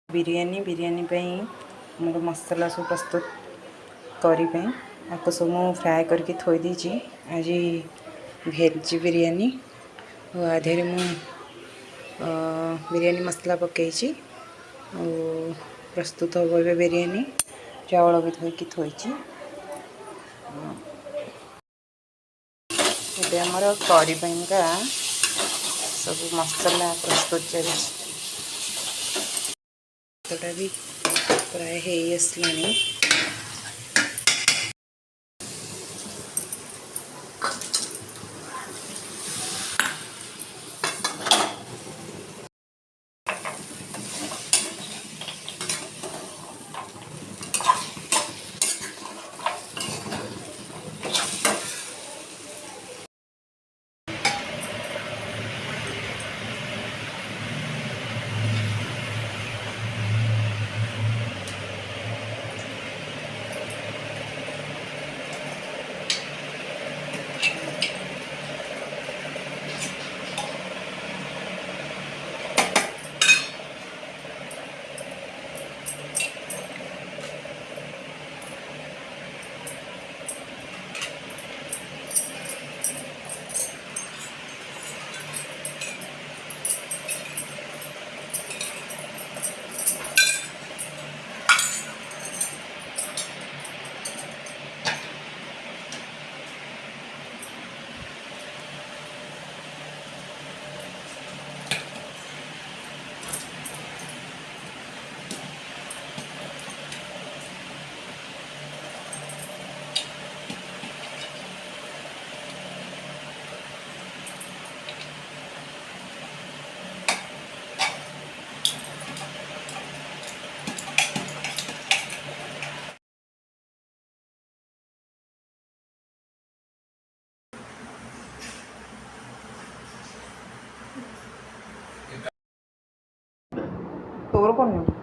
बिरयानी मोर मसला सब प्रस्तुत करने आपको सब मुझे फ्राए करके थोई दीची आज भेज बिरयानी आधे मु बिरयानी मसला पकई प्रस्तुत हम ए बिरयानी चावल भी धोईकी थोई आमर करी सब मसला प्रस्तुत चली भी प्राय है आसलानी तोर कौन